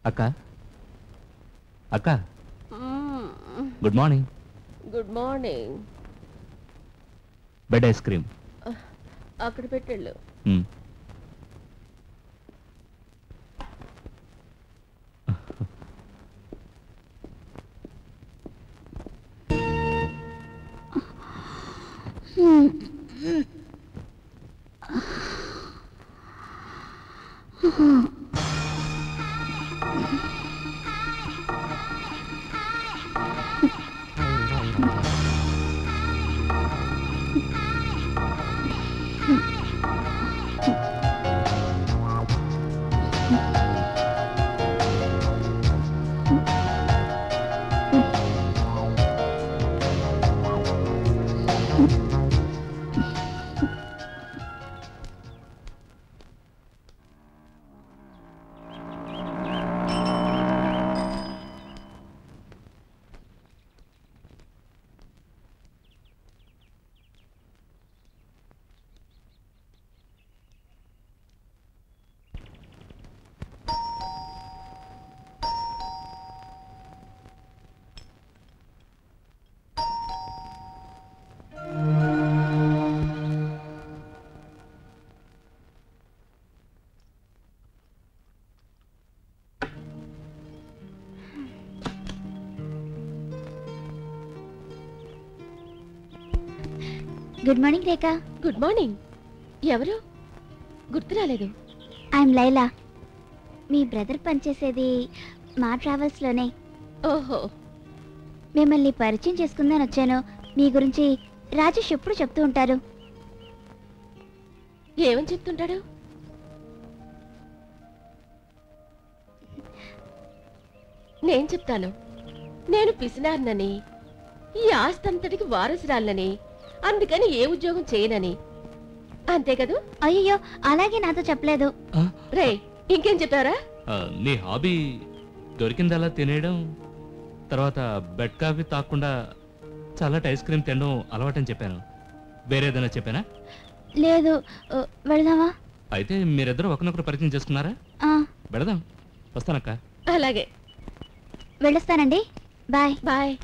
అక్క అక్క good morning. Good morning. Bed ice cream అక్కడ పెట్టెళ్ళు. Good morning Rekha. Good morning. ఎవరు? గుర్తు రాలేదు. ఐఎమ్ లైలా. మీ బ్రదర్ పనిచేసేది మా ట్రావెల్స్లోనే. ఓహో. మిమ్మల్ని పరిచయం చేసుకుందని వచ్చాను. మీ గురించి రాజేష్ ఎప్పుడు చెప్తూ ఉంటారు. ఏమని చెప్తుంటాడు? నేను చెప్తాను. నేను పిసినారనని, ఈ ఆస్తంతటికి వారసురాలని, అందుకని ఏ ఉద్యోగం చేయనని. అంతే కదూ? అయ్యో అలాగే నాతో చెప్పలేదు. రే ఇంకేం చెప్పారా? నీ హాబీ దొరికిందలా తినేయడం, తర్వాత బెడ్ కాఫీ తాగకుండా చల్లటి ఐస్ క్రీమ్ తినడం అలవాటని చెప్పాను. వేరేదైనా చెప్పానా? లేదు. వెళదామా? అయితే మీరిద్దరూ ఒకరినొకరు పరిచయం చేసుకున్నారా? వెళదాం. వస్తానక్క. అలాగే. వెళ్ళొస్తానండి. బాయ్. బాయ్.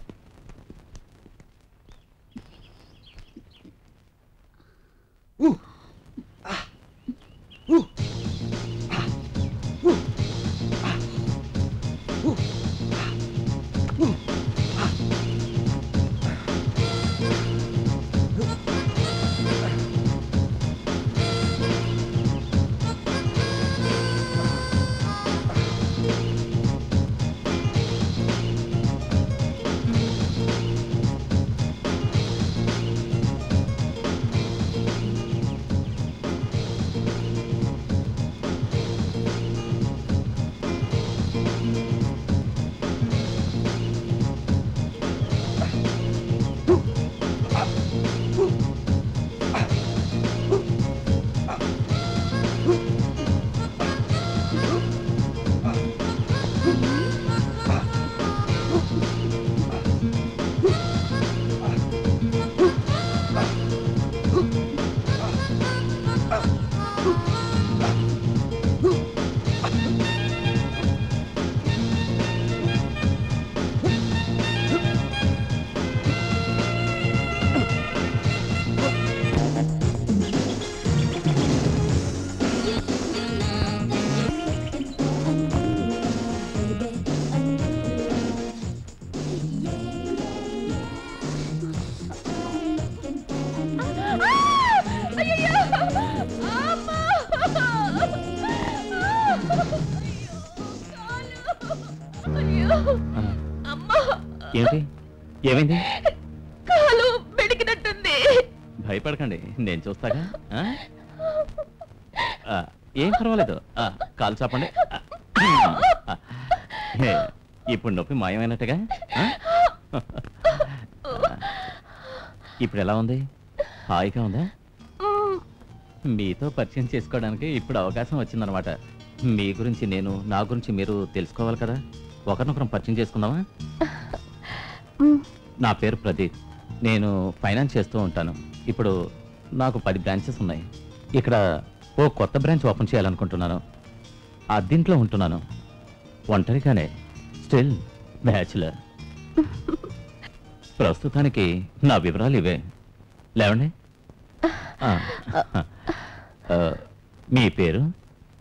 ఏంటి? ఏమైంది? కాలు మెడికినట్టుంది. భయపడకండి, నేను చూస్తాగా. ఏం పర్వాలేదు. కాలు చాపండి. ఇప్పుడు నొప్పి మాయమైనట్టుగా. ఇప్పుడు ఎలా ఉంది? హాయిగా ఉందా? మీతో పరిచయం చేసుకోవడానికి ఇప్పుడు అవకాశం వచ్చిందనమాట. మీ గురించి నేను, నా గురించి మీరు తెలుసుకోవాలి కదా. ఒకరినొకరం పరిచయం చేసుకుందామా? నా పేరు ప్రదీప్. నేను ఫైనాన్స్ చేస్తూ ఉంటాను. ఇప్పుడు నాకు 10 బ్రాంచెస్ ఉన్నాయి. ఇక్కడ ఓ కొత్త బ్రాంచ్ ఓపెన్ చేయాలనుకుంటున్నాను. అద్దీంట్లో ఉంటున్నాను. ఒంటరిగానే స్టిల్ బ్యాచులర్. ప్రస్తుతానికి నా వివరాలు ఇవే. లేవండి. మీ పేరు?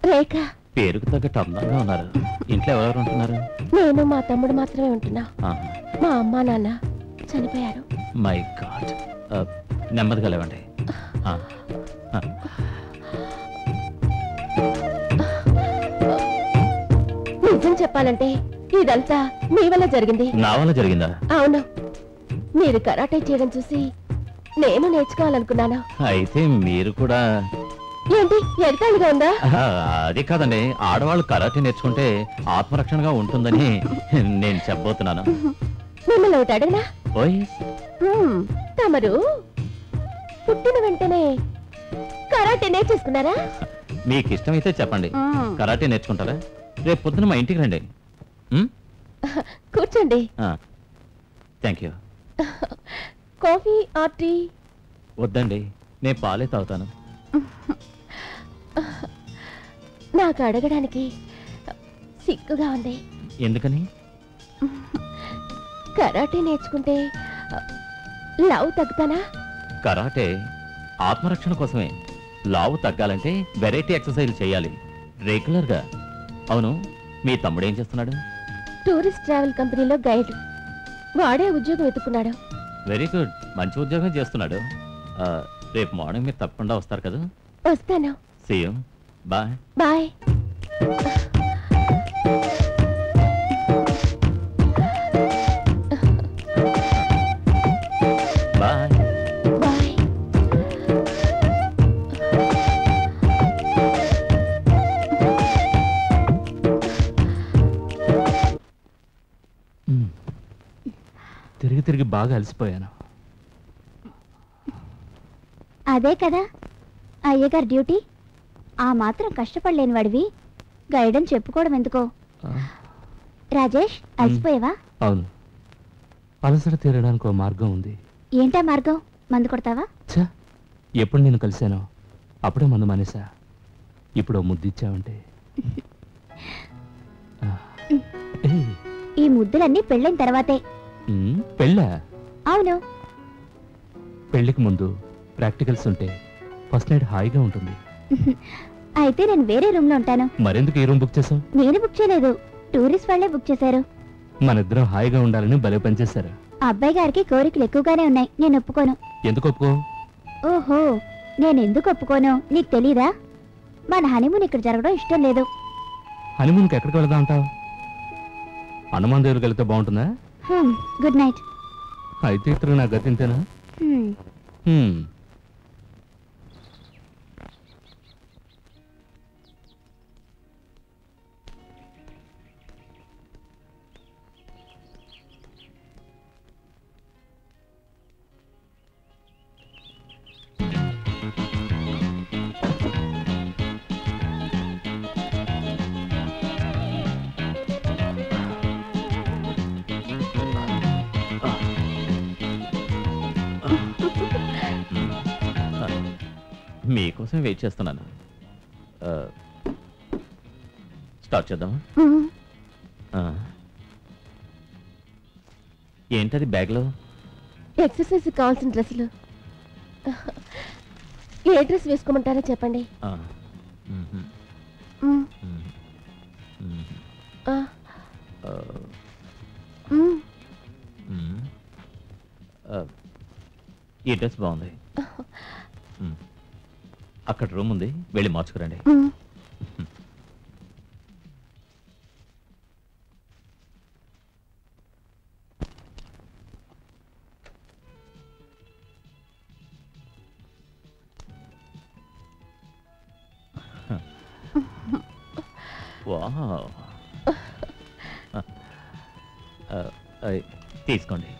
రేఖ. పేరుకు తగ్గట్టు అందంగా ఉన్నారు. ఇంట్లో ఎవరెవరు ఉంటున్నారు? నేను మా తమ్ముడు మాత్రమే ఉంటున్నా. మా అమ్మా నాన్న చనిపోయారు. My God. నెమ్మదిగా లేవండి. నిజం చెప్పాలంటే ఇదంతా మీ వల్ల జరిగింది. నా వల్ల జరిగిందా? అవును. మీరు కరాటే చేయడం చూసి నేను నేర్చుకోవాలనుకున్నాను. అయితే మీరు కూడా? ఏంటి ఎడతాళిగా ఉందా? అది కాదండి, ఆడవాళ్ళు కరాటే నేర్చుకుంటే ఆత్మరక్షణగా ఉంటుందని నేను చెప్పబోతున్నాను. మిమ్మల్ని ఒకటి అడగనా? ఓయ్, తమరు పుట్టిన వెంటనే కరాటే నేర్చేసుకున్నారా? మీకు ఇష్టమైతే చెప్పండి, కరాటే నేర్చుకుంటారా? రేపు పొద్దున మా ఇంటికి రండి. కూర్చోండి. Thank you. Coffee or tea? వద్దండి, నేను పాలే తాగుతాను. నాకు అడగడానికి సిగ్గుగా ఉంది. ఎందుకని? కరాటే నేర్చుకుంటే లావు తగ్గుతానా? కరాటే ఆత్మరక్షణ కోసమే. లావు తగ్గాలంటే వెరైటీ ఎక్సర్సైజ్ చేయాలి రెగ్యులర్గా. అవును, మీ తమ్ముడు ఏం చేస్తున్నాడు? టూరిస్ట్ ట్రావెల్ కంపెనీలో గైడ్. వాడే ఉద్యోగం వెతుక్కున్నాడు. వెరీ గుడ్, మంచి ఉద్యోగం చేస్తున్నాడు. రేపు మార్నింగ్ మీరు తప్పకుండా వస్తారు కదా? వస్తాను. See you. Bye. Bye. Bye. Bye. తిరిగి తిరిగి బాగా అలసిపోయాను. అదే కదా అయ్యగారు డ్యూటీ. ఆ మాత్రం కష్టపడలేని వాడివి గైడెన్స్ చెప్పుకోవడం ఎందుకో. రాజేష్, అలసిపోయావా? అవును, అలసట తీరడానికి ఓ మార్గం ఉంది. ఏంటా మార్గం? మందు కొడతావా? ఛా, ఎప్పుడు నేను కలిశానో అప్పుడే మందు మానేసా. ఇప్పుడు ముద్దిచ్చావంటే. ఈ ముద్దులన్నీ పెళ్ళైన తర్వాతే. పెళ్ళా? అవును. పెళ్లికి ముందు ప్రాక్టికల్స్ ఉంటే ఫస్ట్ నైట్ హాయిగా ఉంటుంది. అయితే నేను వేరే రూమ్ లో ఉంటాను. మరెందుకు ఈ రూమ్ బుక్ చేసావు? నేను బుక్ చేయలేదు, టూరిస్ట్ వాళ్ళే బుక్ చేశారు. మనిద్దరం హాయిగా ఉండాలని భలే పనిచేశారు. అబ్బాయి గారికి కోరికలు ఎక్కువగానే ఉన్నాయి. నేను ఒప్పుకోను. ఎందుకు ఒప్పుకో? ఓహో, నేను ఎందుకు ఒప్పుకోను నీకు తెలీదా? మన హనీమూన్ ఇక్కడ జరగడం ఇష్టం లేదు. హనీమూన్కి ఎక్కడికి వెళదాం అంటావు? హనుమాన్ దగ్గరికి వెళ్తే బాగుంటుందా? Good night. అయితే ఇతరు నా గతింతేనా? మీకోసం వెయిట్ చేస్తున్నాను. స్టార్ట్ చేద్దామా? ఏంటది బ్యాగ్లో? ఎక్సర్సైజ్ కావాల్సిన డ్రెస్సులు. ఏ డ్రెస్ వేసుకోమంటారో చెప్పండి. ఈ డ్రెస్ బాగుంది. అక్కడ రూమ్ ఉంది, వెళ్ళి మార్చుకురండి. తీసుకోండి.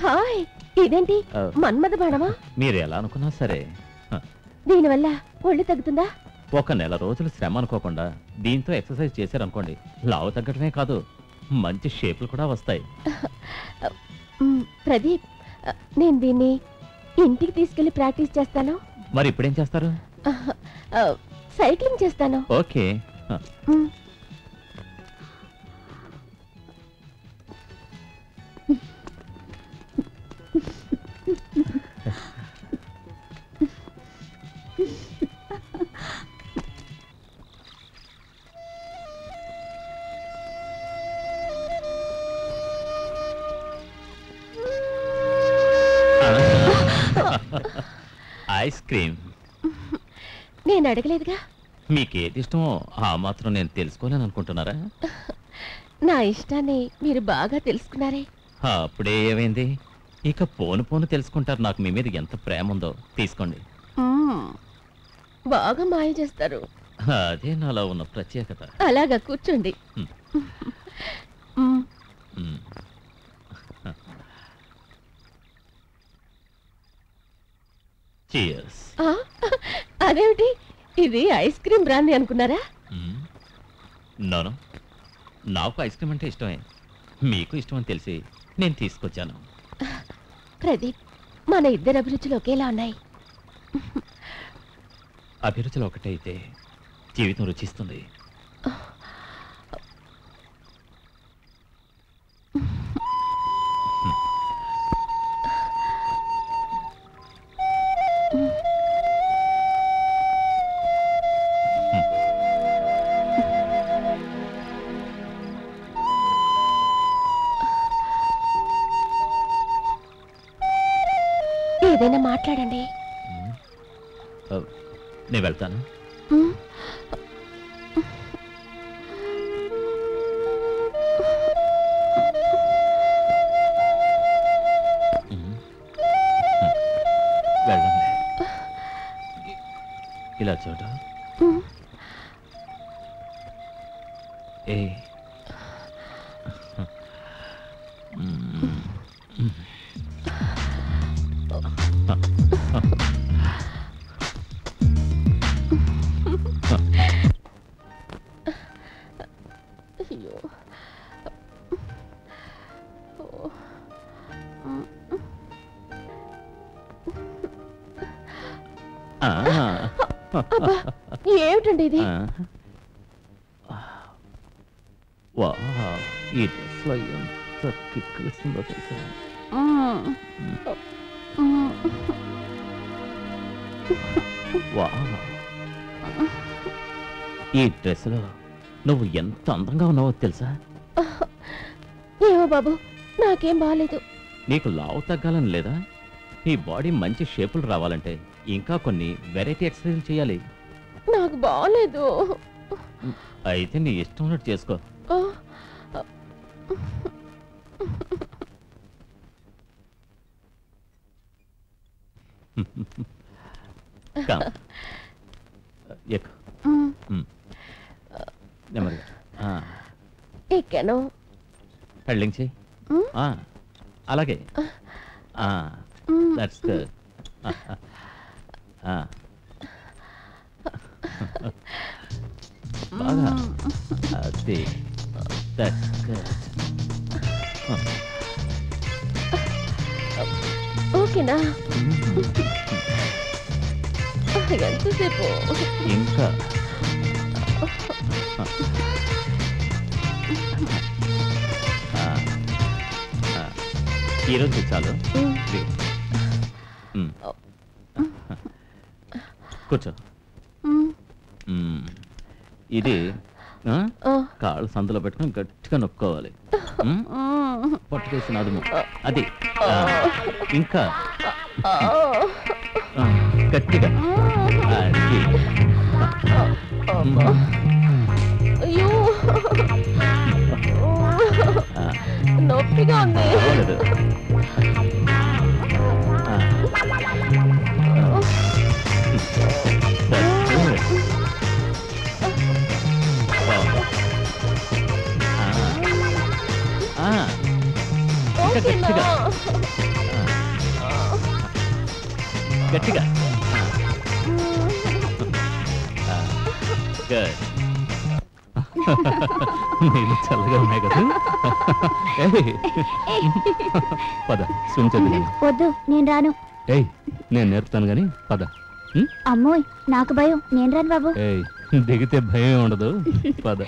హాయ్, ఇదేంటి మన్మథ బాణమా? మీరు ఎలా అనుకున్నా సరే. దీనివల్ల ఒళ్ళు తగ్గుతుందా? ఒక నెల రోజులు శ్రమ అనుకోకుండా దీంతో ఎక్సర్సైజ్ చేశారనుకోండి, లావు తగ్గటమే కాదు, మంచి షేపులు కూడా వస్తాయి. ప్రదీప్, నేను దీన్ని ఇంటికి తీసుకెళ్లి ప్రాక్టీస్ చేస్తాను. మరి ఇప్పుడేం చేస్తారు? సైక్లింగ్ చేస్తాను. ఓకే. Ice cream. నేను అడగలేదుగా. మీకేది ఇష్టమో ఆ మాత్రం నేను తెలుసుకోలేను అనుకుంటున్నారా? నా ఇష్టాన్ని మీరు బాగా తెలుసుకున్నారే. అప్పుడే ఏమైంది? ఇక పోను పోను తెలుసుకుంటారు నాకు మీ మీద ఎంత ప్రేమ ఉందో. తీసుకోండి. బాగా మాయ చేస్తారు. అదే నాలో ఉన్న ప్రత్యేకత. అలాగా కూర్చోండి. Cheers. అదేమిటి, ఇది ఐస్ క్రీమ్ బ్రాందీ అనుకున్నారా? నోను, నాకు ఐస్ క్రీమ్ అంటే ఇష్టమే. మీకు ఇష్టమని తెలిసి నేను తీసుకొచ్చాను. ప్రదీప్, మన ఇద్దరు అభిరుచులు ఒకేలా ఉన్నాయి. అభిరుచులు ఒకటే అయితే జీవితం రుచిస్తుంది. ఏదైనా మాట్లాడండి. నేను వెళ్తాను. వెళ్ళండి. ఇలా చూడు. ఏ అయ్యో, ఏమిటండి ఇది? వా, ఈ డ్రెస్లో ఎంత కిక్కిస్తుందో తెలుసా? వా, ఈ డ్రెస్లో నువ్వు ఎంత అందంగా ఉన్నావో తెలుసా? ఏమో బాబు, నాకేం బాగాలేదు. నీకు లావు తగ్గాలని లేదా? నీ బాడీ మంచి షేపులు రావాలంటే ఇంకా కొన్ని వెరైటీ ఎక్సర్సైజ్ చేయాలి. నాకు బాగాలేదు. అయితే నీ ఇష్టం ఉన్నట్టు చేసుకో. నెమ్మదిగా ఎక్కాను. హెల్డింగ్ చెయ్యి. అలాగే. That's good. బాగా. అది దట్స్ గుడ్. ఓకేనా? ఎంతసేపు ఇంకా? ఈరోజు చాలు. కూర్చో. ఇది కాళ్ళు సందులో పెట్టుకుని గట్టిగా నొక్కోవాలి. పట్టుకేసి నడుము. అది ఇంకా గట్టిగా. అది అయ్యో, నొప్పిగా ఉంది. గట్టిగా గట్టిగా. నీళ్ళు చల్లగా ఉన్నాయి కదా. పద స్విమ్ చేద్దాం. వద్దు, నేను రాను. ఏయ్, నేను నేర్పుతాను గాని పద. అమ్మోయ్, నాకు భయం, నేను రాను బాబు. ఏయ్, దిగితే భయం ఉండదు. పద.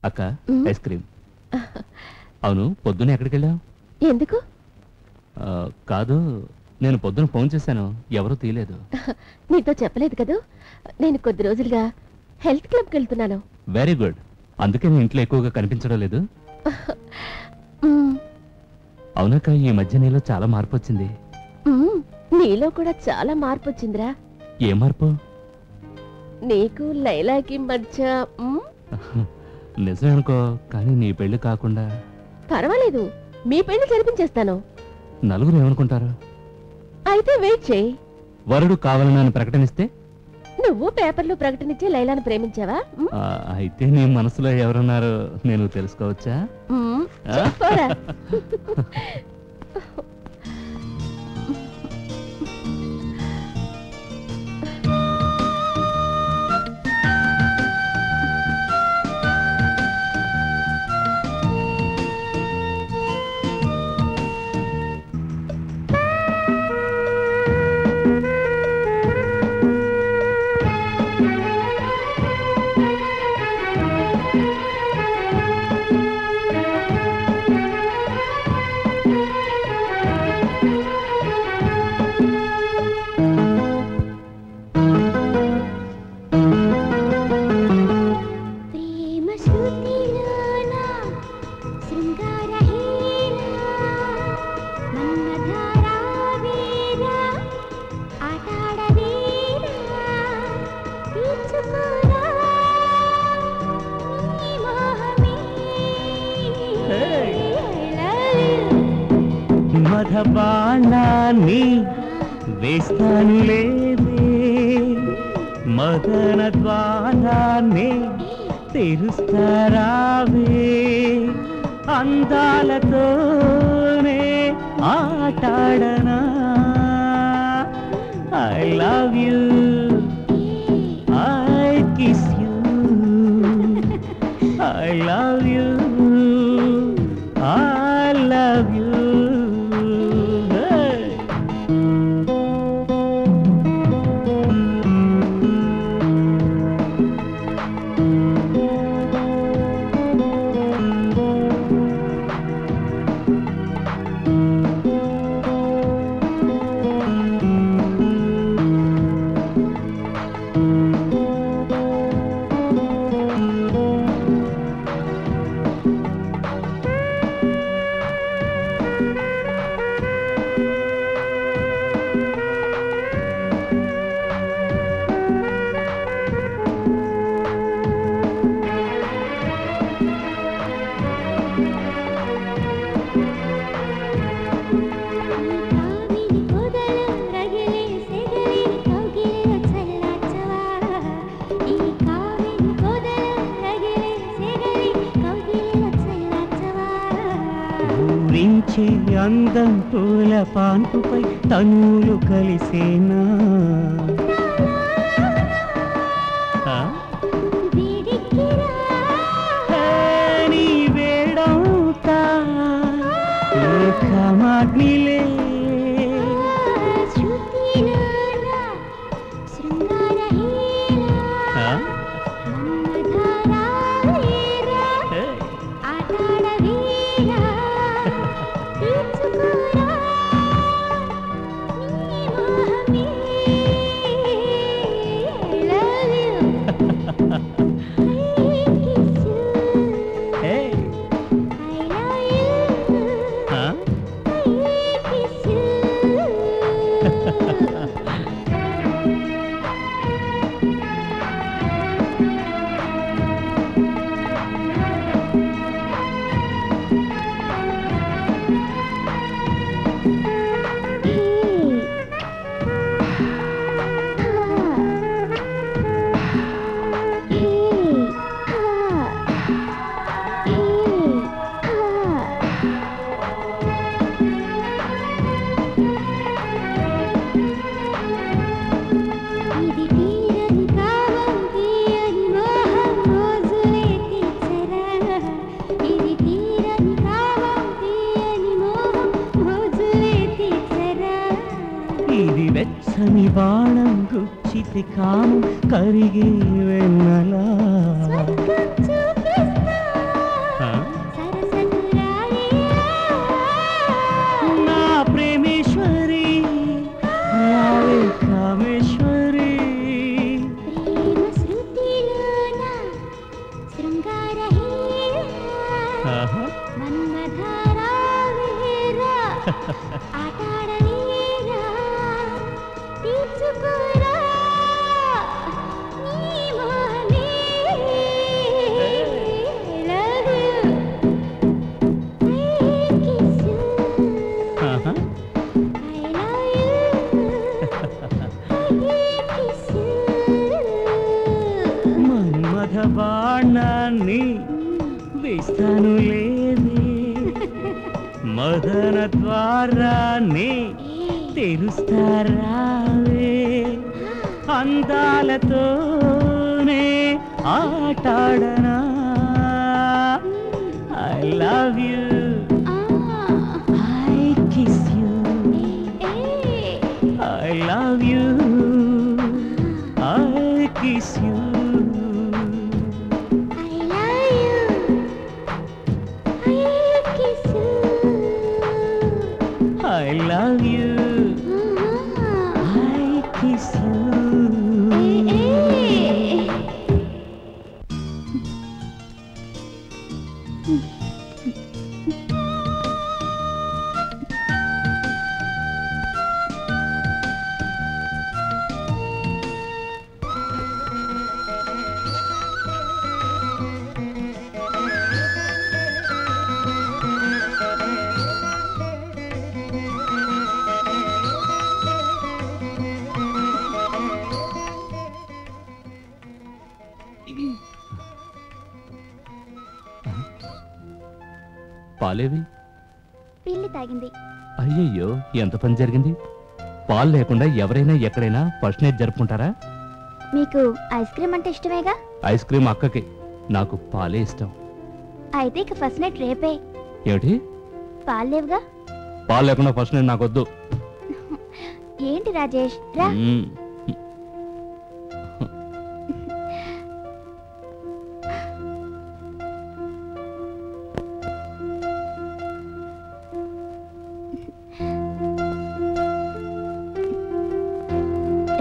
అక్క ఐస్ క్రీమ్. అవును, పొద్దున్న ఎక్కడికి వెళ్ళావు? ఎందుకు? కాదు, నేను పొద్దున ఫోన్ చేశాను, ఎవరూ తీయలేదు. నీతో చెప్పలేదు కదూ, నేను కొద్ది రోజులుగా హెల్త్ క్లబ్కి వెళ్తున్నాను. Very good. అందుకే నేను ఇంట్లో ఎక్కువగా కనిపించడం లేదు. అవునక్క, ఈ మధ్య నీలో చాలా మార్పు వచ్చింది. నీలో కూడా చాలా మార్పు వచ్చిందిరా. ఏ మార్పు? నీకు లైలాకి మధ్య నిజమే అనుకో, కానీ నీ పెళ్లి కాకుండా. పర్వాలేదు, మీ పెళ్లి జరిపించేస్తాను. నలుగురు ఏమనుకుంటారు? అయితే వెయిట్ చేయి. వరుడు కావాలని నన్ను ప్రకటనిస్తే? నువ్వు పేపర్లో ప్రకటనిచ్చే లైలాను ప్రేమించావా? అయితే నీ మనసులో ఎవరున్నారో నేను తెలుసుకోవచ్చా? చెప్పరా. మధబాణాన్ని వేస్తాను లేదే, మదన ద్వారాన్ని తెరుస్తారావే, అందాలతోనే ఆటాడనా. I love you, I kiss you, I love you, I love you. Hey. అందం పూల పాన్పుపై తనువులు కలిసేనా. నీ వేడంతా లోకమాగ్నిలే, వెచ్చని బాణం గుచ్చితి కాము కరిగే వెన్నలా నా ప్రేమేశ్వరి రావే కామేశ్వరి మన్మథ బాణాన్ని వేస్తాను లేదే మదన ద్వారాన్ని తెరుస్తారావే అందాలతోనే ఆటాడనా I love you I kiss you I love you I kiss you I love you. I kiss you. పాలేవి పిల్లి తాగింది. అయ్యయ్యో ఎంత పని జరిగింది. పాలు లేకుండా ఎవరైనా ఎక్కడైనా ఫస్ట్ నైట్ జరుపుకుంటారా? మీకు ఐస్ క్రీమ్ అంటే ఇష్టమేగా? ఐస్ క్రీమ్ అక్కకి, నాకు పాలే ఇష్టం. అయితే ఇక ఫస్ట్ నైట్ రేపే. ఏమిటి? పాలు లేవుగా? పాలు లేకుండా ఫస్ట్ నైట్ నాకొద్దు. ఏంటి రాజేష్ రా.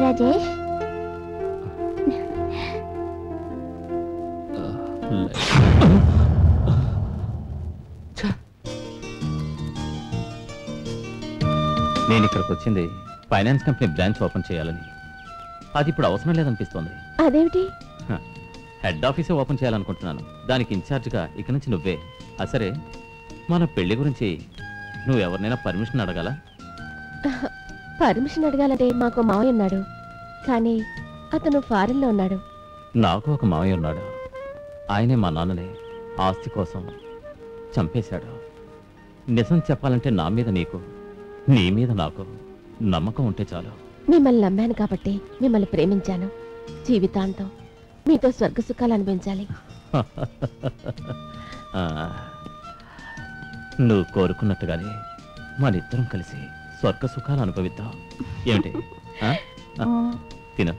రాజేష్ నేను ఇక్కడికి వచ్చింది ఫైనాన్స్ కంపెనీ బ్రాంచ్ ఓపెన్ చేయాలని. అది ఇప్పుడు అవసరం లేదనిపిస్తోంది. అదేమిటి? హెడ్ ఆఫీసే ఓపెన్ చేయాలనుకుంటున్నాను. దానికి ఇన్ఛార్జ్గా ఇక నుంచి నువ్వే. సరే, మన పెళ్లి గురించి నువ్వు ఎవరినైనా పర్మిషన్ అడగాల? పర్మిషన్ అడగాలంటే మాకు మావయ్య ఉన్నాడు, కానీ అతను ఫారెన్లో ఉన్నాడు. నాకు ఒక మావయ్య ఉన్నాడు. ఆయనే మా నాన్నని ఆస్తి కోసం చంపేశాడు. నిజం చెప్పాలంటే నా మీద నీకు, నీ మీద నాకు నమ్మకం ఉంటే చాలు. మిమ్మల్ని నమ్మాను కాబట్టి మిమ్మల్ని ప్రేమించాను. జీవితాంతం మీతో స్వర్గ సుఖాలు అనిపించాలి. నువ్వు కోరుకున్నట్టుగానే మనిద్దరం కలిసి స్వర్గ సుఖాలు అనుభవిద్దాం. ఏమిటి? తిను.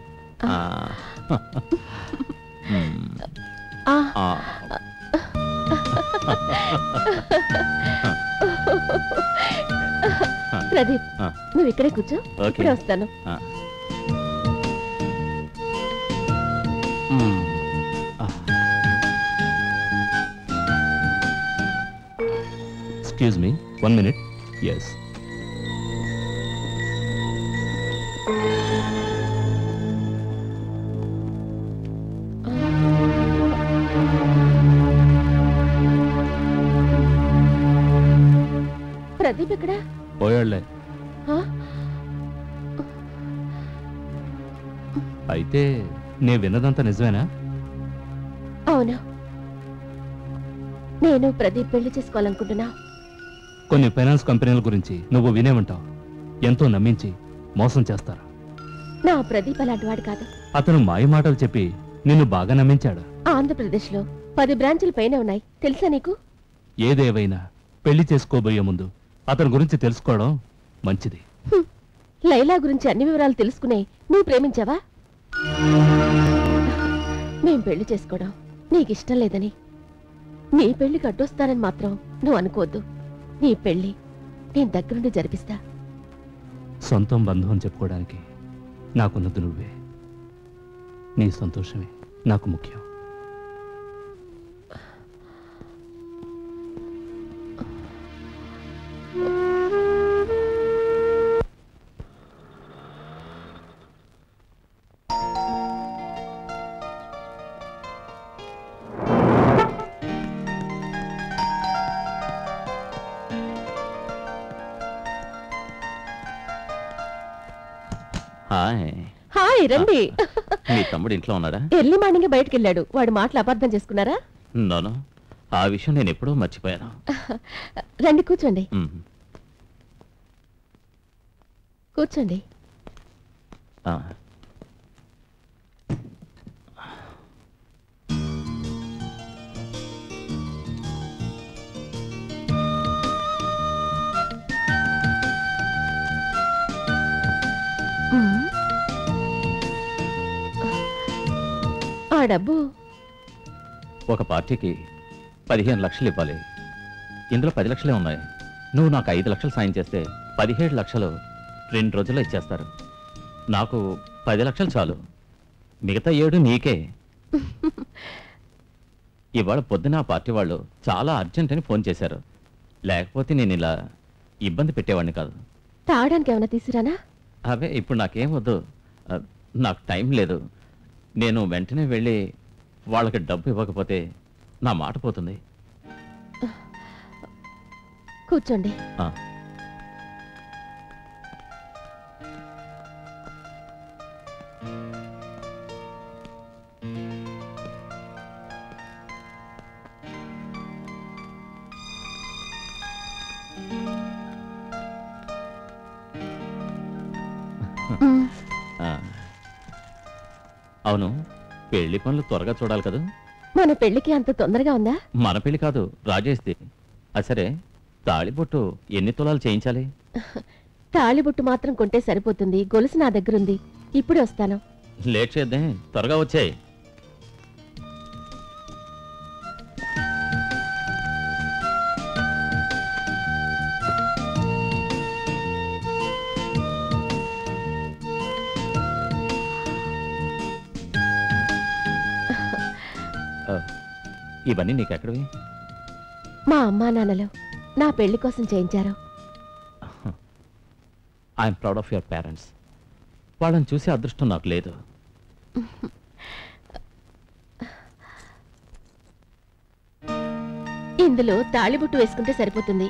ప్రదీప్, నువ్వు ఇక్కడే కూర్చో, ఇప్పుడే వస్తాను. Excuse me, 1 minute. Yes. Pradeep ఇక్కడ పోయాళ్లే. అయితే నే విన్నదంతా నిజమేనా? అవును, నేను ప్రదీప్ పెళ్లి చేసుకోవాలనుకుంటున్నా. కొన్ని ఫైనాన్స్ కంపెనీల గురించి నువ్వు వినే ఉంటావు. ఎంతో నమ్మించి మోసం చేస్తారు. నా ప్రదీప్ అలాంటి వాడు కాదు. అతను మాయ మాటలు చెప్పి నిన్ను బాగా నమ్మించాడు. ఆంధ్రప్రదేశ్లో 10 బ్రాంచులు పైన ఉన్నాయి, తెలుసా నీకు? ఏదేవైనా పెళ్లి చేసుకోబోయే ముందు అతని గురించి తెలుసుకోవడం మంచిది. లైలా గురించి అన్ని వివరాలు తెలుసుకునే నువ్వు ప్రేమించావా? మేం పెళ్లి చేసుకోవడం నీకిష్టం లేదని, నీ పెళ్లికి అడ్డొస్తానని మాత్రం నువ్వు అనుకోవద్దు. నీ పెళ్లి నేను దగ్గరుండి జరిపిస్తా. సొంతం బంధువు అని చెప్పుకోవడానికి నాకున్నది నువ్వే. నీ సంతోషమే నాకు ముఖ్యం. హాయ్. హాయ్, రండి. మీ తమ్ముడు ఇంట్లో ఉన్నాడా? ఎర్లీ మార్నింగ్ బయటకు వెళ్ళాడు. వాడి మాటలు అపార్థం చేసుకున్నారా? నోనో, ఆ విషయం నేను ఎప్పుడూ మర్చిపోయాను. రండి, కూర్చోండి. మ్మ్. కూర్చోండి. ఆ. ఆ డబ్బు ఒక పార్టీకి 15 లక్షలు ఇవ్వాలి. ఇందులో 10 లక్షలే ఉన్నాయి. నువ్వు నాకు 5 లక్షలు సాయం చేస్తే 17 లక్షలు 2 రోజుల్లో ఇచ్చేస్తారు. నాకు 10 లక్షలు చాలు, మిగతా 7 నీకే. ఇవాళ పొద్దున ఆ పార్టీ వాళ్ళు చాలా అర్జెంట్ అని ఫోన్ చేశారు. లేకపోతే నేను ఇలా ఇబ్బంది పెట్టేవాడిని కాదు. తాగడానికి ఏమైనా తీసుకురానా? అవే ఇప్పుడు నాకేం వద్దు. నాకు టైం లేదు. నేను వెంటనే వెళ్ళి వాళ్ళకి డబ్బు ఇవ్వకపోతే నా మాట పోతుంది. కూర్చోండి. ఆ. ఆ. అవును, పెళ్లి పనులు త్వరగా చూడాలి కదా. మన పెళ్లికి అంత తొందరగా ఉందా? మన పెళ్లి కాదు, రాజేష్ది. సరే, తాళిబొట్టు ఎన్ని తులాలు చేయించాలి? తాళిబొట్టు మాత్రం కొంటే సరిపోతుంది. గొలుసు నా దగ్గరుంది. ఇప్పుడే వస్తాను. లేట్ చేద్దాం, త్వరగా వచ్చాయి. ఇవన్నీ నీకెక్కడివి? మా అమ్మా నాన్నలు నా పెళ్లి కోసం చేయించారు. I'm proud of your parents. వాళ్ళని చూసే అదృష్టం నాకు లేదు. ఇందులో తాళిబొట్టు వేసుకుంటే సరిపోతుంది.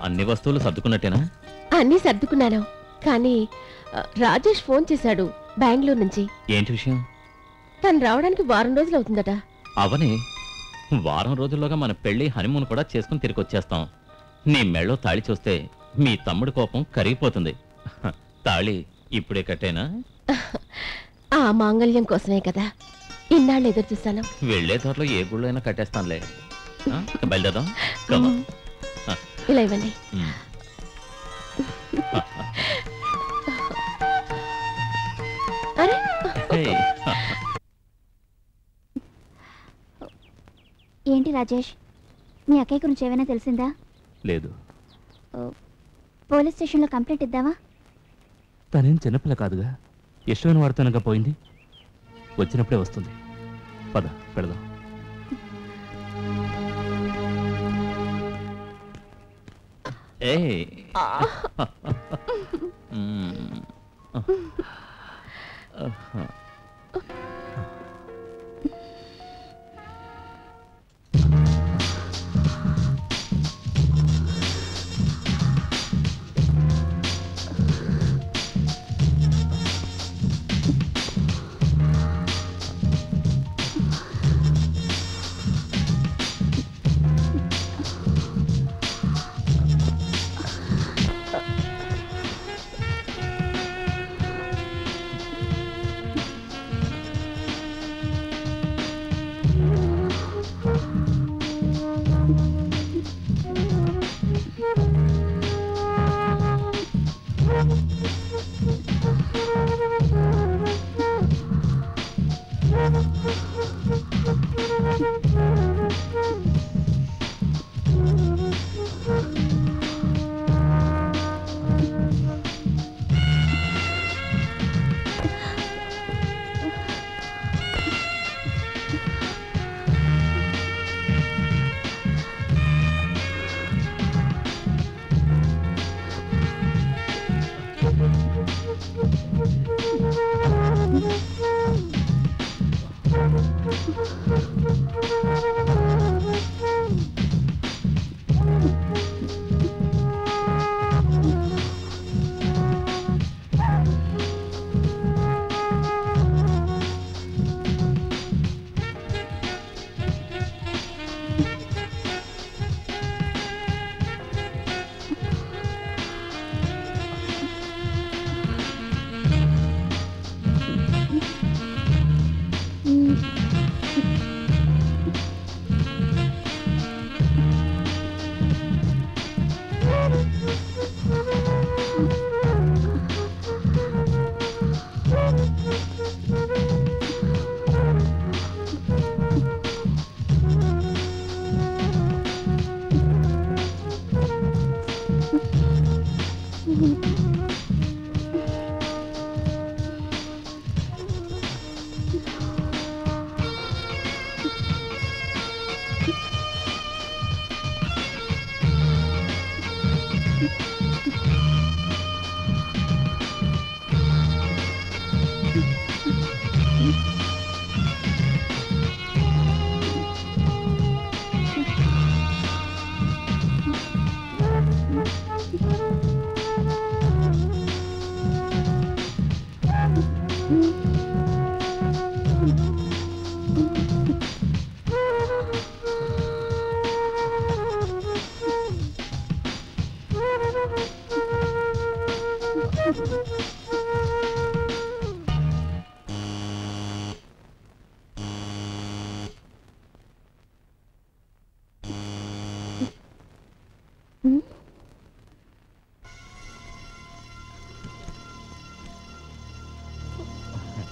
అన్ని వస్తువులు సర్దుకున్నట్టేనా? అన్నీ సర్దుకున్నాను. కానీ రాజేష్ ఫోన్ చేశాడు బెంగళూరు నుంచి. ఏంటి విషయం? తను రావడానికి వారం రోజులు అవుతుందట. అవని, వారం రోజుల్లోగా మన పెళ్లి హనీమూన్ కూడా చేసుకుని తిరిగి వచ్చేస్తాం. నీ మెళ్ళో తాళి చూస్తే మీ తమ్ముడి కోపం కరిగిపోతుంది. తాళి ఇప్పుడే కట్టేనా? ఆ మాంగళ్యం కోసమే కదా ఇన్నాళ్ళు ఎదురు చూస్తాను. వెళ్లే దారిలో ఏ గుళ్ళో అయినా కట్టేస్తానులే. బయలుదేరదాం. Come on. ఇలా ఇవ్వండి. అరే, Hey. ఏంటి రాజేష్, మీ అక్కయ్య గురించి ఏమైనా తెలిసిందా? లేదు. పోలీస్ స్టేషన్లో కంప్లైంట్ ఇద్దామా? తనేం చిన్నపిల్ల కాదుగా. ఇష్టమైన వాడితోనగా పోయింది. వచ్చినప్పుడే వస్తుంది. పద పెడదాం. Hey.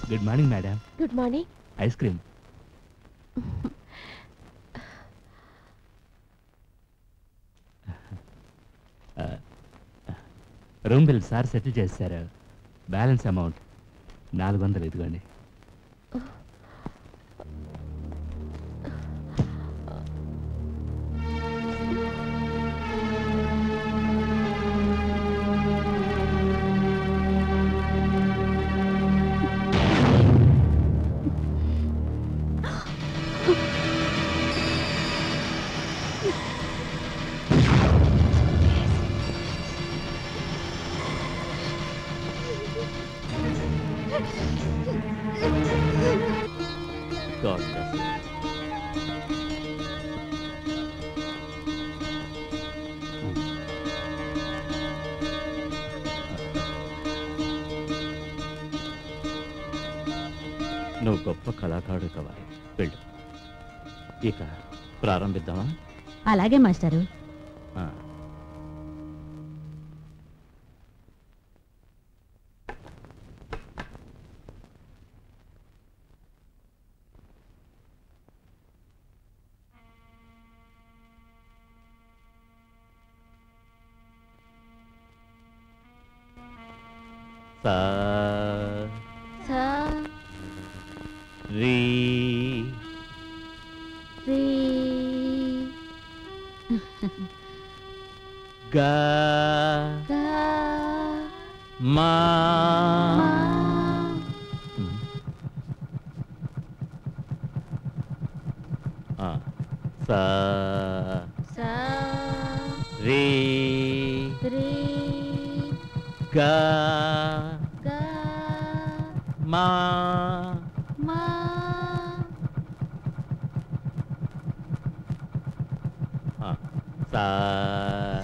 Good morning madam. Good morning. Ice cream. Room bill sir settle చేశారు. బ్యాలెన్స్ అమౌంట్ 400 ఇదిగోండి. God bless you. నువ్వు గొప్ప కళాకారుడు కావాలి. వెళ్ళు. ఇక ప్రారంభిద్దామా? అలాగే మాస్టారు. ఆ. సా సా రీ రీ గా గా మా మా ఆ. సా సా రీ రీ గా గా మా మా ఆ. సా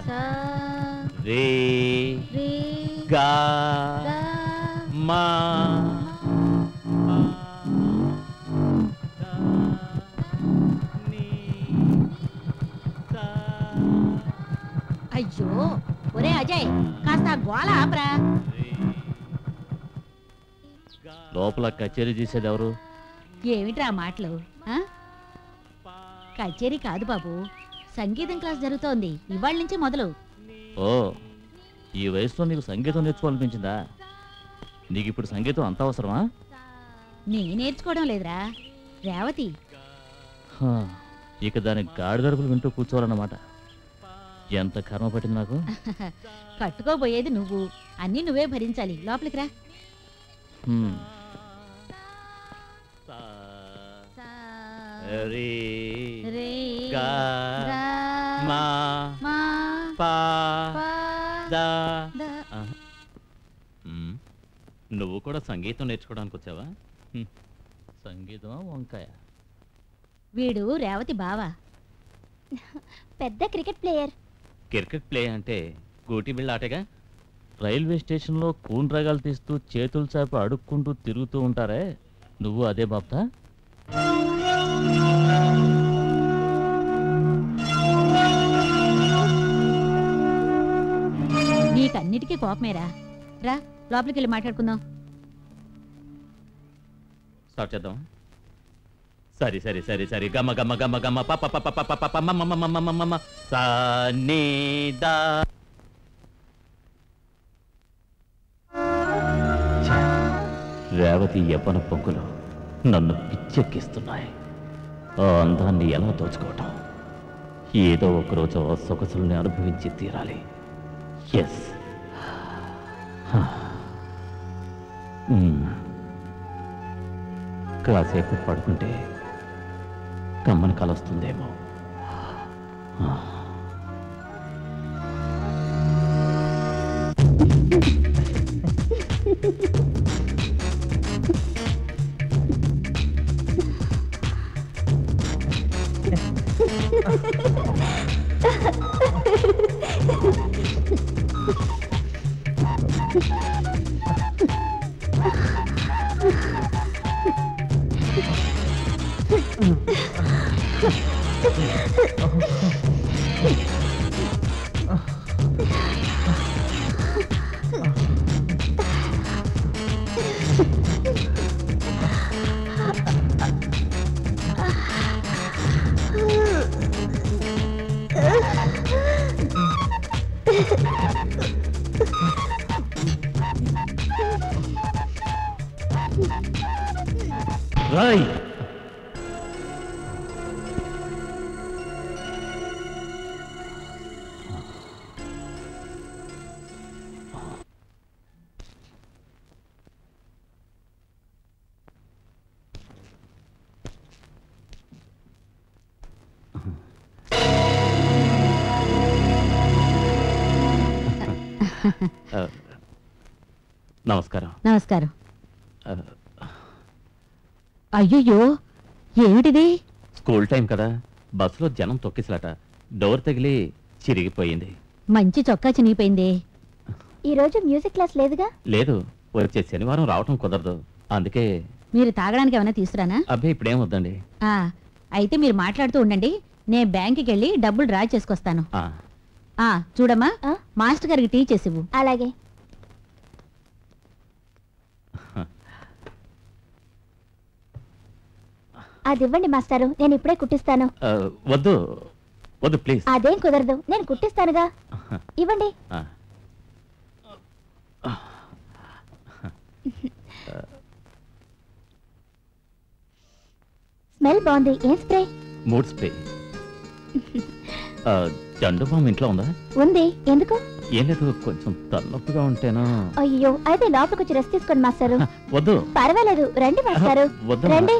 సా రీ రీ గా గా మా మా గా నీ సా అయ్యో ఒరే అజయ్ కాస్త ఆ గోల ఆపరా. లోపల కచేరీ చేసేది ఎవరు? ఏమిట్రా మాటలు ఆ? కచేరీ కాదు బాబు, సంగీతం క్లాస్ జరుగుతోంది ఇవాళ నుంచి మొదలు. ఓ, ఈ వయసులో నీకు సంగీతం నేర్చుకోవాలనిపించిందా? నీకు ఇప్పుడు సంగీతం అంత అవసరమా? నే నేర్చుకోవడం లేదురా, రేవతి. హా, ఇక దానికి గాడిదరుపులు వింటూ కూర్చోవాలన్నమాట. ఎంత కర్మ పట్టింది నాకు. కట్టుకోబోయేది నువ్వు, అన్నీ నువ్వే భరించాలి. లోపలికి రా. హ్మ్. రే, గా, గా, మా, మా, పా, పా, దా. ద. ఆహా. హ్మ్. నువ్వు కూడా సంగీతం నేర్చుకోవడానికి వచ్చావా? హ్మ్. సంగీతమా వంకాయ? వీడు రేవతి బావా. పెద్ద క్రికెట్ ప్లేయర్. క్రికెట్ ప్లే అంటే గోటి బిళ్ళ ఆటగా? రైల్వే స్టేషన్లో కూన్ రగాలు తీస్తూ చేతులు చాపి అడుక్కుంటూ తిరుగుతూ ఉంటారే, నువ్వు అదే బాప్తా? నీకన్నిటికీ కోపమేరా. రా లోపలికి వెళ్ళి మాట్లాడుకుందాం. స్టార్ట్ చేద్దాం. సరి సరి సరి సరి గమ గమ గమ గమ ప ప ప ప ప ప ప మ మ మ మ మ మ మ సా ని దా. ఛ, రేవతి యవ్వన పొంగులు నన్ను పిచ్చెక్కిస్తున్నాయి. ఆ అందాన్ని ఎలా దోచుకోవటం? ఏదో ఒకరోజు ఆ సొగసుల్ని అనుభవించి తీరాలి. ఎస్. కాసేపు పడుకుంటే కమ్మని కలొస్తుందేమో. రాయ్, నమస్కారం. నమస్కారం. అయ్యయ్యో ఏమిటిది? స్కూల్ టైం కదా, బస్సులో జనం తొక్కిసలాట, డోర్ తగిలి చిరిగిపోయింది. మంచి చొక్కా చినిగిపోయింది. ఈ రోజు మ్యూజిక్ క్లాస్ లేదుగా? లేదు, వచ్చే శనివారం రావటం కుదరదు, అందుకే. మీరు తాగడానికి ఏమైనా తీసుకురానా? అబ్బాయి ఇప్పుడేం వద్దండి. అయితే మీరు మాట్లాడుతూ ఉండండి, నేను బ్యాంకుకి వెళ్ళి డబ్బులు డ్రా చేసుకొస్తాను. ఆ, చూడమ్మా, ఆ? మాస్టర్ గారికి టీ చేసివ్వు. అలాగే. అది ఇవ్వండి మాస్టారు, నేను ఇప్పుడే కుట్టిస్తాను. వద్దు వద్దు ప్లీజ్. అదేం కుదరదు, నేను కుట్టిస్తానుగా. ఇవ్వండి. స్మెల్ బాగుంది. ఏం spray? Mood spray. Zandu balm ఇంట్లో ఉందా? ఉంది. ఎందుకు? ఏం లేదు, కొంచెం తలనొప్పిగా ఉంటేనా. అయ్యో, అయితే లోపలికి వచ్చి రెస్ట్ తీసుకోండి మాస్టారు. వద్దు. పర్వాలేదు, రండి మాస్టారు. వద్దు రండి.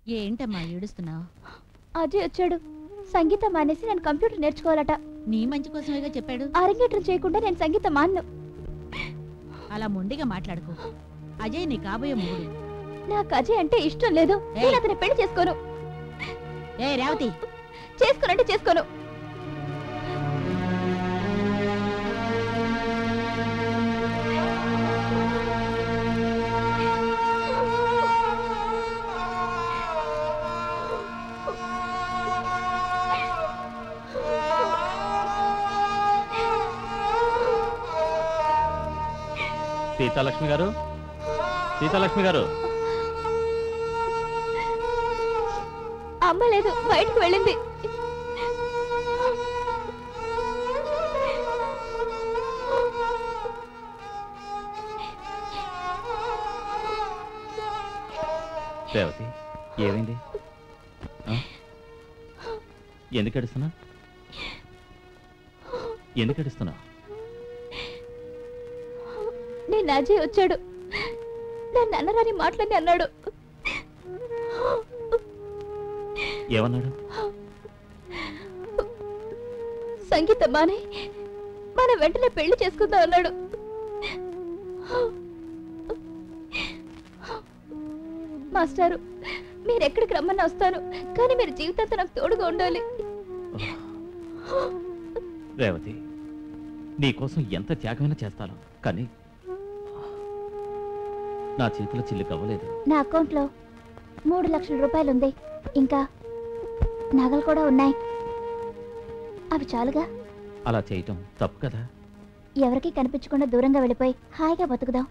ఏంటమ్మా ఏడుస్తున్నావు? అజయ్ వచ్చాడు. సంగీతం మానేసి నేను కంప్యూటర్ నేర్చుకోవాలట. నీ మంచి కోసమేగా చెప్పాడు. అరంగేట్రం చేయకుండా నేను సంగీతం మాన్ను. అలా మొండిగా మాట్లాడుకో. అజయ్ నీ కాబోయే మొగుడు. నాకు అజయ్ అంటే ఇష్టం లేదు. నేను అతని పెళ్లి చేసుకోను. ఏ రేవతి, చేసుకోనంటే చేసుకోను. సీతాలక్ష్మి గారు, సీతాలక్ష్మి గారు. అమ్మ లేదు, బయటకు వెళ్ళింది. రేవతి, ఏమైంది? ఎందుకు ఏడుస్తున్నా? ఎందుకు ఏడుస్తున్నా? నేను అజయ్ వచ్చాడు. నన్ను అన్నరాని మాటలని అన్నాడు. ఏమన్నాడు? సంగీతం మానే మన వెంటనే పెళ్లి చేసుకుందాం అన్నాడు. మాస్టారు, మీరు ఎక్కడికి రమ్మన్నా వస్తాను, కానీ మీరు జీవితాంతం నాకు తోడుగా ఉండాలి. రేవతి, నీకోసం ఎంత త్యాగమైనా చేస్తాను, కానీ నా చేతిలో చిల్లు కవ్వలేదు. నా అకౌంట్లో 3 లక్షల రూపాయలు ఉంది. ఇంకా నగలు కూడా ఉన్నాయి. అవి చాలుగా. అలా చేయటం తప్పు కదా. ఎవరికీ కనిపించకుండా దూరంగా వెళ్ళిపోయి హాయిగా బతుకుదాం.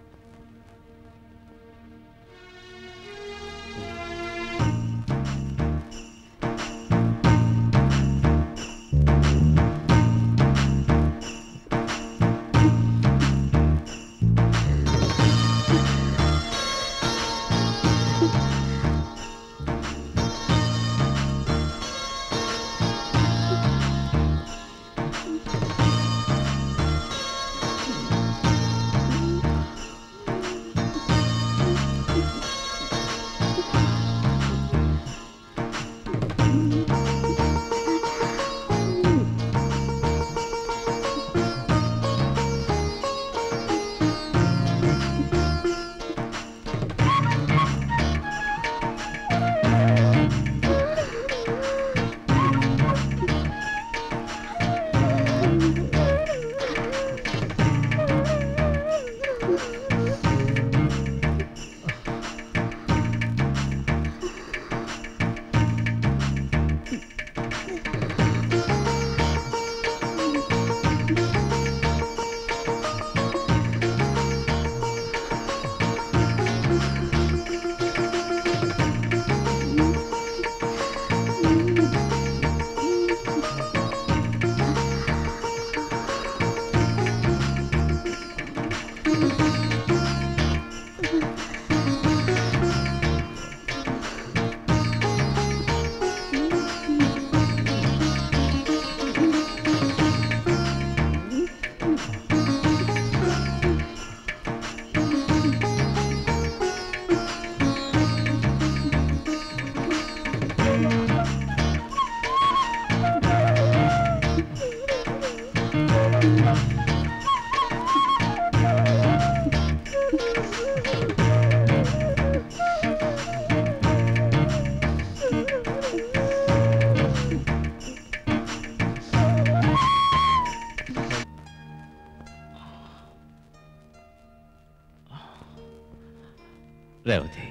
రేవతి,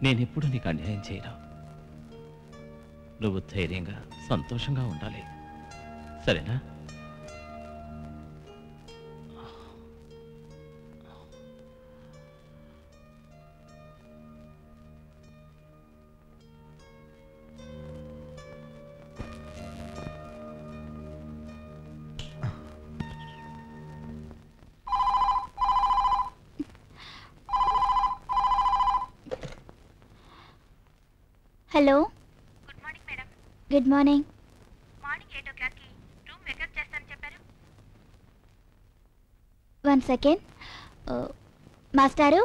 నేనెప్పుడు నీకు అన్యాయం చేయను. నువ్వు ధైర్యంగా సంతోషంగా ఉండాలి, సరేనా? Hello, good morning madam. Good morning. Morning 8 o'clockకి రూమ్ వెకప్ చేస్తానని చెప్పారు. 1 సెకండ్. మాస్టారు,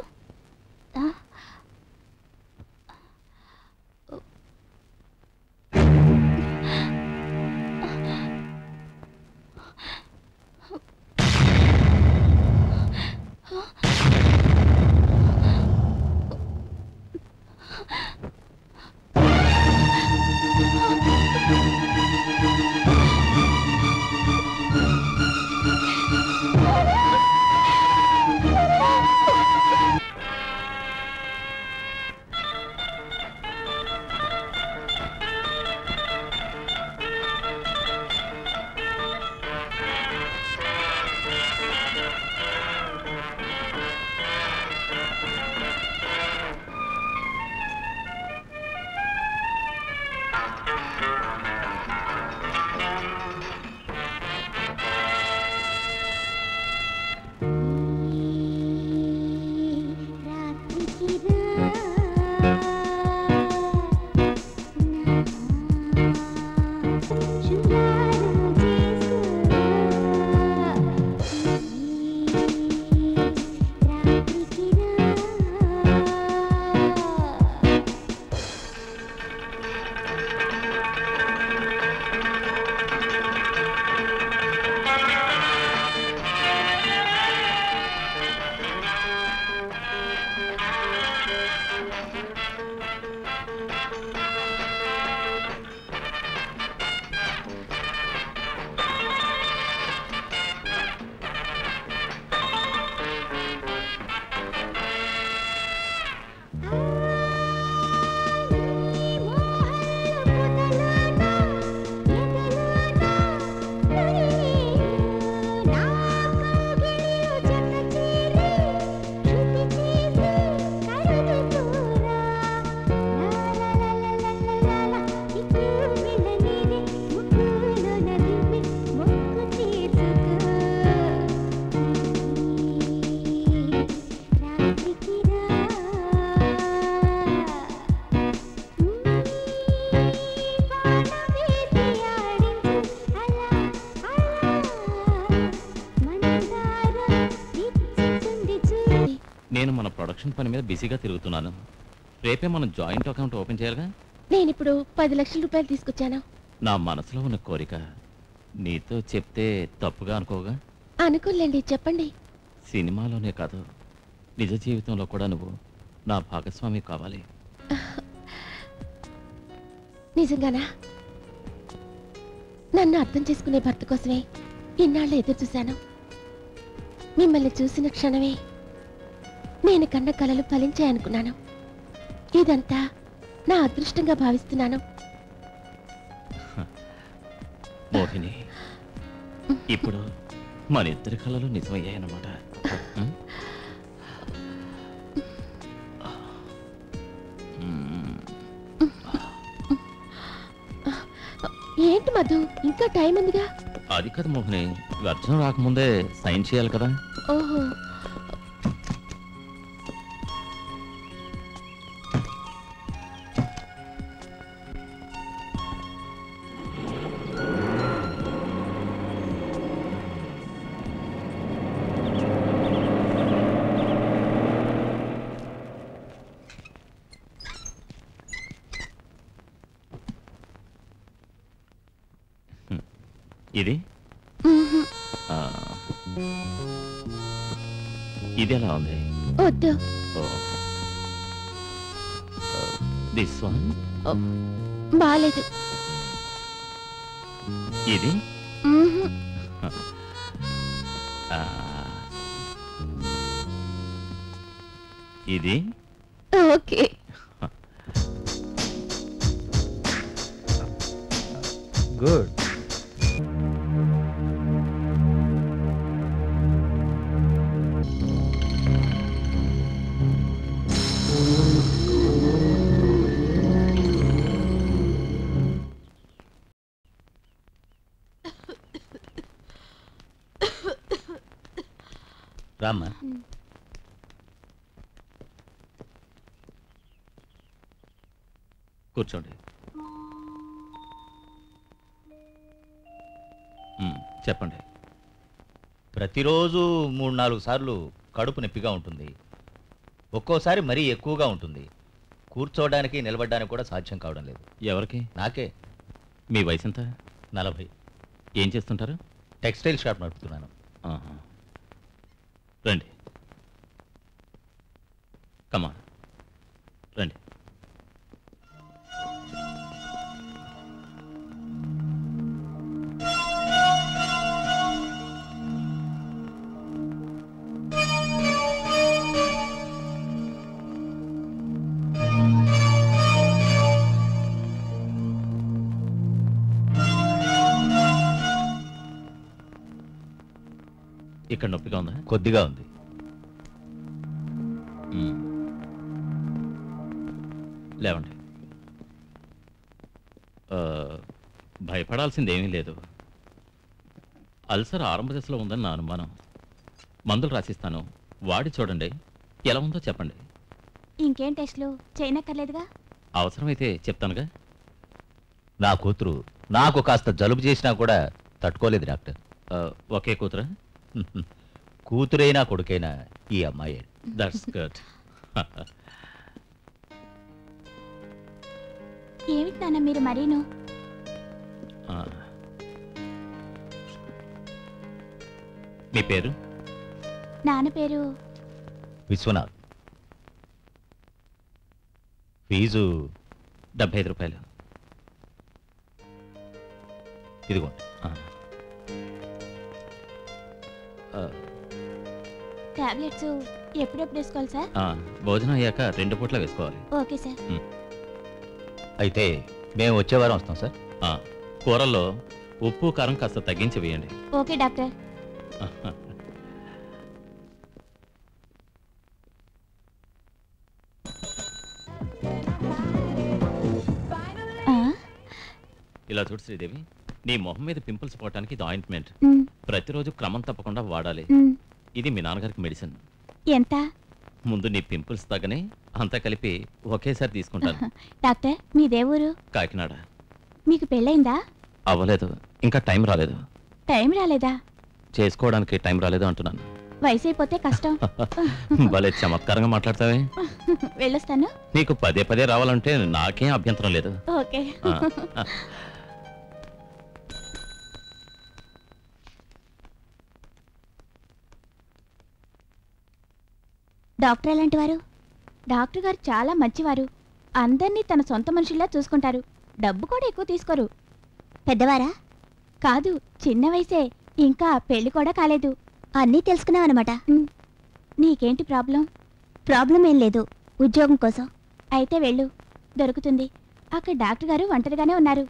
నేను మన ప్రొడక్షన్ పని మీద బిజీగా తిరుగుతున్నాను. రేపే మనం జాయింట్ అకౌంట్ ఓపెన్ చేయాలిగా. నేనిప్పుడు 10 లక్షల రూపాయలు తీసుకొచ్చాను. నా మనసులో ఉన్న కోరిక నీతో చెప్తే తప్పుగా అనుకోగా? అనుకోలేండి, చెప్పండి. సినిమాలోనే కాదు, నిజ జీవితంలో కూడా నువ్వు నా భాగస్వామి కావాలి. నిజంగానా? నన్ను అర్థం చేసుకునే భర్త కోసమే ఇన్నాళ్ళు ఎదురు చూశాను. మిమ్మల్ని చూసిన క్షణమే నేను కన్న కలలు ఫలించాయనుకున్నాను. ఇదంతా నా అదృష్టంగా భావిస్తున్నాను. మోహిని, ఇప్పుడు మన ఇద్దరి కళలు నిజమయ్యాయన్నమాట. ఏంటి మధు, ఇంకా టైం ఉందిగా? అది కదా మోహిని, వర్షం రాకముందే సైన్ చేయాలి కదా. ఓహో, ఇది ఆ, ఇది ఎలా ఉంది? వద్దు. దిస్ వన్ బాలేదు. ఇది మ్మ్హ్. ఆ, ఇది ఓకే. గుడ్. రామ్మా. కూర్చోండి. చెప్పండి. ప్రతిరోజు 3-4 సార్లు కడుపు నొప్పిగా ఉంటుంది. ఒక్కోసారి మరీ ఎక్కువగా ఉంటుంది. కూర్చోవడానికి నిలబడడానికి కూడా సాధ్యం కావడం లేదు. ఎవరికి? నాకే. మీ వయసు ఎంత? 40. ఏం చేస్తుంటారు? టెక్స్టైల్ షాప్ నడుపుతున్నాను. ఆహా. రండి, కమా రండి. ఇక్కడ నొప్పిగా ఉందా? కొద్దిగా ఉంది. లేవండి. భయపడాల్సిందేమీ లేదు. అల్సర్ ఆరంభ దశలో ఉందని నా అనుమానం. మందులు రాసిస్తాను, వాడి చూడండి. ఎలా ఉందో చెప్పండి. ఇంకేం టెస్ట్లు చేయనక్కర్లేదుగా? అవసరమైతే చెప్తానుగా. నా కూతురు నాకు కాస్త జలుబు చేసినా కూడా తట్టుకోలేదు డాక్టర్. ఒకే కూతురా? కూతురైనా కొడుకైనా ఈ అమ్మాయి. That's good. ఏమిటి నాన్న మీరు మరీను? మీ పేరు? నాన్న పేరు విశ్వనాథ్. ఫీజు 75 రూపాయలు. ఇదిగోండి. టాబ్లెట్స్ ఎప్పుడెప్పుడు వేసుకోవాలి సార్? భోజనం అయ్యాక 2 పూట్ల వేసుకోవాలి. Okay sir. అయితే మేము వచ్చే వారం వస్తాం సార్. కూరల్లో ఉప్పు కారం కాస్త తగ్గించి వేయండి. Okay doctor. ఇలా చూడు శ్రీదేవి, నీ మొహం మీద పింపుల్స్ పోవటానికి ఇది ఆయింట్మెంట్. ప్రతిరోజు క్రమం తప్పకుండా వాడాలి. ఇది మీ నాన్నగారికి మెడిసిన్. ఎంత? ముందు నీ పింపుల్స్ తగ్గనే అంతా కలిపి ఒకేసారి తీసుకుంటాను. డాక్టర్ మీదే ఊరు? కాకినాడ. మీకు పెళ్ళైందా? అవ్వలేదు, ఇంకా టైం రాలేదు. టైం రాలేదా? చేసుకోవడానికి టైం రాలేదు అంటున్నాను. వయసు అయిపోతే కష్టం. భలే చమత్కారంగా మాట్లాడతావే. వెళ్ళొస్తాను. నీకు పదే పదే రావాలంటే నాకేం అభ్యంతరం లేదు. ఓకే. ఆ. డాక్టర్ ఎలాంటి వారు? డాక్టర్ గారు చాలా మంచివారు. అందరినీ తన సొంత మనుషుల్లా చూసుకుంటారు. డబ్బు కూడా ఎక్కువ తీసుకోరు. పెద్దవారా? కాదు, చిన్న వయసే. ఇంకా పెళ్లి కూడా కాలేదు. అన్నీ తెలుసుకున్నావన్నమాట. నీకేంటి ప్రాబ్లం? ప్రాబ్లం ఏం లేదు, ఉద్యోగం కోసం. అయితే వెళ్ళు, దొరుకుతుంది. అక్కడ డాక్టర్ గారు ఒంటరిగానే ఉన్నారు.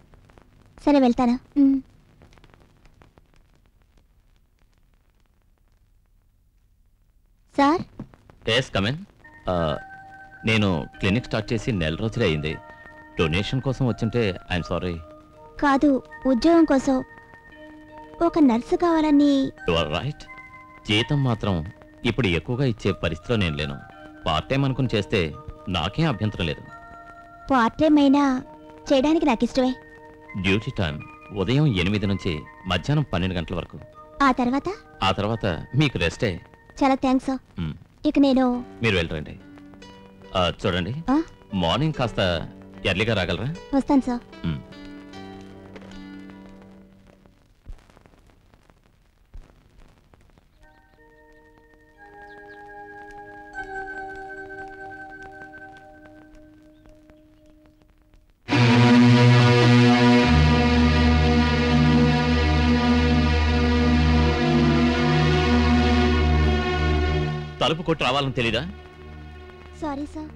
సరే వెళ్తాను. సార్. ఎస్ కమెన్. నేను క్లినిక్ స్టార్ట్ చేసి నెల రోజులే అయింది. డొనేషన్ కోసం వచ్చింటే ఐఎమ్ సారీ. కాదు, ఉద్యోగం కోసం. ఒక నర్సు కావాలని. You are right. జీతం మాత్రం ఇప్పుడు ఎక్కువగా ఇచ్చే పరిస్థితిలో నేను లేను. పార్ట్ టైం అనుకుని చేస్తే నాకేం అభ్యంతరం లేదు. పార్ట్ టైం అయినా చేయడానికి నాకు ఇష్టమే. డ్యూటీ టైం ఉదయం 8 నుంచి మధ్యాహ్నం 12 గంటల వరకు. ఆ తర్వాత మీకు రెస్టే. చాలా థ్యాంక్స్. ఇక నేను. మీరు వెళ్ళరండి. చూడండి, మార్నింగ్ కాస్త ఎర్లీగా రాగలరా? వస్తాను సార్. తలుపు కొట్టి రావాలని తెలీదా? Sorry sir.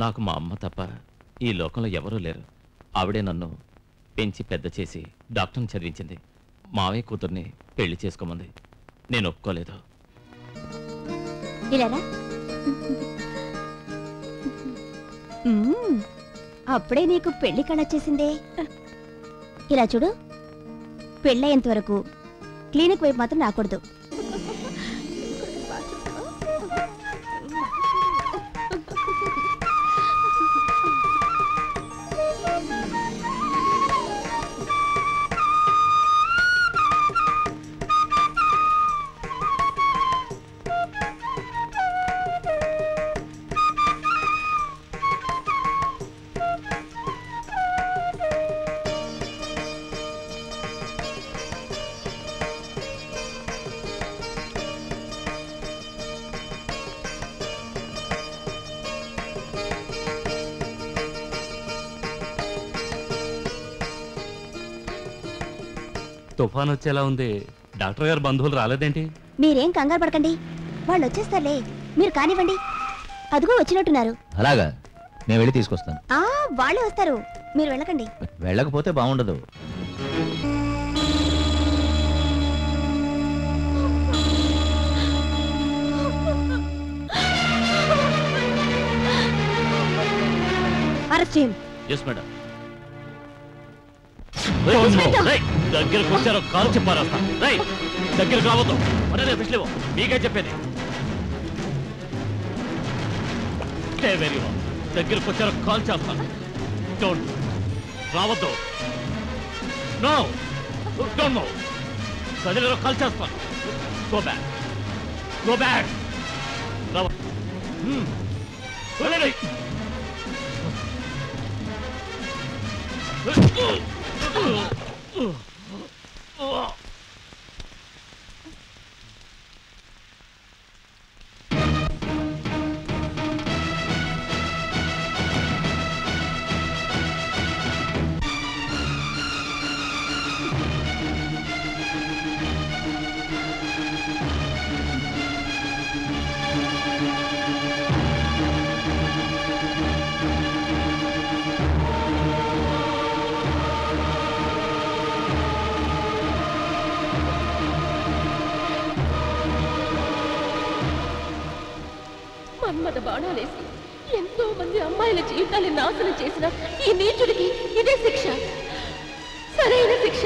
నాకు మా అమ్మ తప్ప ఈ లోకంలో ఎవరూ లేరు. ఆవిడే నన్ను పెంచి పెద్ద చేసి డాక్టర్ని చదివించింది. మావయ్య కూతుర్ని పెళ్లి చేసుకోమంది. నేను ఒప్పుకోలేదు. అప్పుడే నీకు పెళ్లి కళొచ్చేసిందే. ఇలా చూడు, పెళ్ళయ్యేంత వరకు క్లినిక్ వైపు మాత్రం రాకూడదు. తుఫాన్ వచ్చేలా ఉంది. డాక్టర్ గారు బంధువులు రాలేదేంటి? మీరేం కంగారు పడకండి, వాళ్ళు వచ్చేస్తారులే. మీరు కానివ్వండి. అదిగో వచ్చినట్టున్నారు. అలాగా, నేను వెళ్ళి తీసుకొస్తాను. వాళ్ళే వస్తారు, మీరు వెళ్ళకండి. వెళ్ళకపోతే బాగుండదు. అరెస్ట్ చేయం. Yes madam. దగ్గరకు వచ్చారో కాలు చెప్పారస్తా. దగ్గరకు రావద్దు. అరే పిచ్చిలేవో, మీకే చెప్పేది. వెరీ వా, దగ్గరకు వచ్చారో కాల్ చేస్తాను. డోంట్ రావద్దు. No don't move. కదిలేరో కాల్ చేస్తాను. Go back, go back. రావ. వెళ్ళండి. మన్మథ బాణాలేసి ఎంతో మంది అమ్మాయిల జీవితాన్ని నాశనం చేసిన ఈ నీచుడికి ఇదే శిక్ష, సరైన శిక్ష.